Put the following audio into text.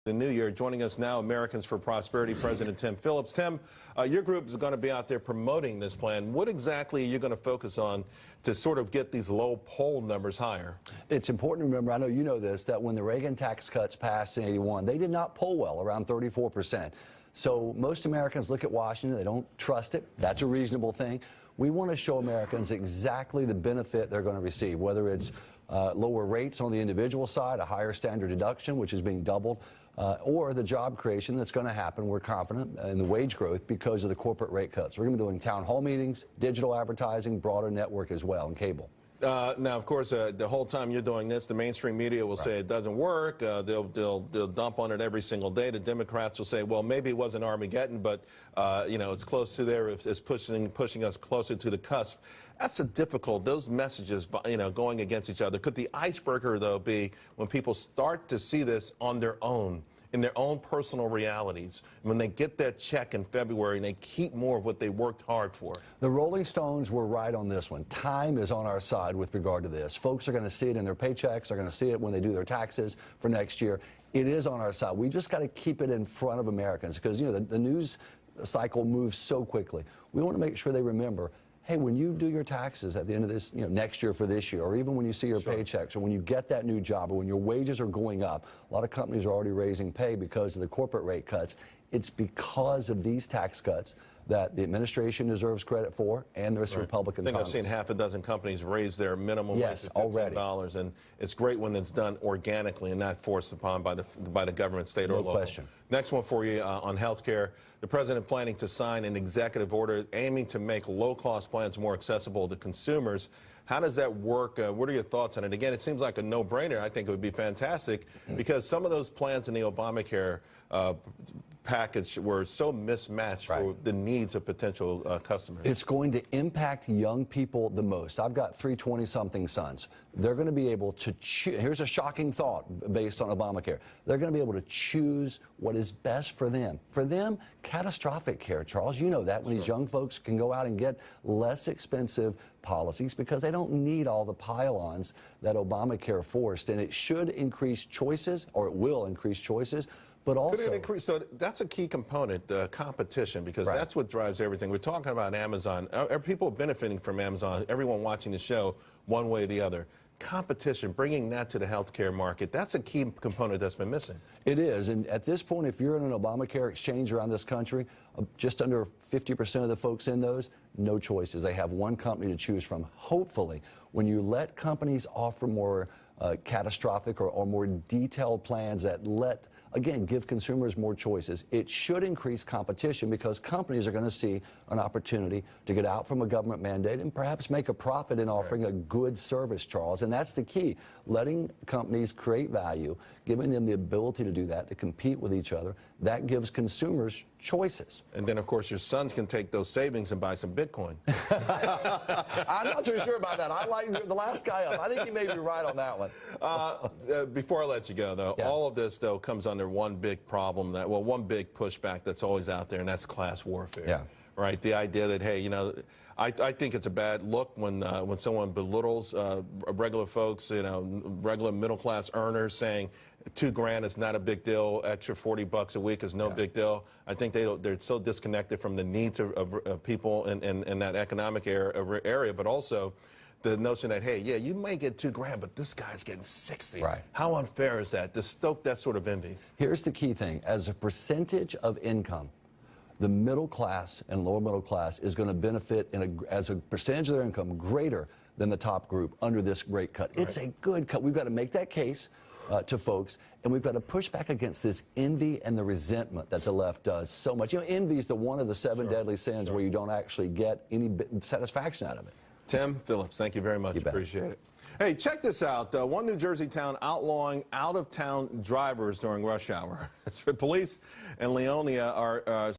the new year. Joining us now, Americans for Prosperity President Tim Phillips. Tim, your group is going to be out there promoting this plan. What exactly are you going to focus on to sort of get these low poll numbers higher? It's important to remember, I know you know this, that when the Reagan tax cuts passed in '81, they did not poll well, around 34%. So most Americans look at Washington, they don't trust it. That's a reasonable thing. We want to show Americans exactly the benefit they're going to receive, whether it's lower rates on the individual side, a higher standard deduction, which is being doubled, or the job creation that's going to happen, we're confident, in the wage growth because of the corporate rate cuts. We're going to be doing town hall meetings, digital advertising, broader network as well, and cable. Now, of course, the whole time you're doing this, the mainstream media will say it doesn't work. They'll dump on it every single day. The Democrats will say, well, maybe it wasn't Armageddon, but you know, it's close to there. It's pushing us closer to the cusp. That's a difficult. Those messages, you know, going against each other. Could the icebreaker, though, be when people start to see this on their own, in their own personal realities, when they get that check in February and they keep more of what they worked hard for? The Rolling Stones were right on this one. Time is on our side with regard to this. Folks are going to see it in their paychecks. They're going to see it when they do their taxes for next year. It is on our side. We just got to keep it in front of Americans because, you know, the news cycle moves so quickly. We want to make sure they remember, hey, when you do your taxes at the end of this, you know, next year for this year, or even when you see your paychecks, or when you get that new job, or when your wages are going up, a lot of companies are already raising pay because of the corporate rate cuts. It's because of these tax cuts that the administration deserves credit for, and there's Republican Congress. I think I've seen half a dozen companies raise their minimum wage to $15, and it's great when it's done organically and not forced upon by the government, state or local. No question. Next one for you on health care. The president planning to sign an executive order aiming to make low-cost plans more accessible to consumers. How does that work? What are your thoughts on it? Again, it seems like a no-brainer. I think it would be fantastic because some of those plans in the Obamacare package were so mismatched for the needs of potential customers. It's going to impact young people the most. I've got 3 20-something sons. They're going to be able to choose. Here's a shocking thought based on Obamacare. They're going to be able to choose what is best for them. For them, catastrophic care, Charles. You know that when these young folks can go out and get less expensive policies because they don't need all the pile-ons that Obamacare forced. And it should increase choices, or it will increase choices. But also, could it increase? So that's a key component, competition, because that's what drives everything. We're talking about Amazon. People are benefiting from Amazon. Everyone watching the show, one way or the other. Competition, bringing that to the healthcare market, that's a key component that's been missing. It is, and at this point, if you're in an Obamacare exchange around this country, just under 50% of the folks in those, no choices. They have one company to choose from. Hopefully, when you let companies offer more catastrophic or more detailed plans that again, give consumers more choices, it should increase competition because companies are going to see an opportunity to get out from a government mandate and perhaps make a profit in offering a good service, Charles. And that's the key, letting companies create value, giving them the ability to do that, to compete with each other. That gives consumers choices. And then, of course, your sons can take those savings and buy some Bitcoin. I'm not too sure about that. I like the last guy up. I think he may be right on that one. Before I let you go, though, all of this, though, comes under one big problem, one big pushback that's always out there, and that's class warfare. Yeah. Right? The idea that, hey, you know, I think it's a bad look when someone belittles regular folks, you know, regular middle-class earners, saying $2,000 is not a big deal, extra $40 a week is no big deal. I think they're so disconnected from the needs of people in that economic area, but also the notion that, hey, yeah, you may get $2,000, but this guy's getting 60. Right. How unfair is that? To stoke that sort of envy. Here's the key thing. As a percentage of income, the middle class and lower middle class is going to benefit as a percentage of their income greater than the top group under this rate cut. It's a good cut. We've got to make that case to folks, and we've got to push back against this envy and the resentment that the left does so much. You know, envy is one of the 7 deadly sins where you don't actually get any satisfaction out of it. Tim Phillips, thank you very much. Appreciate it. Hey, check this out. One New Jersey town outlawing out-of-town drivers during rush hour. Police in Leonia are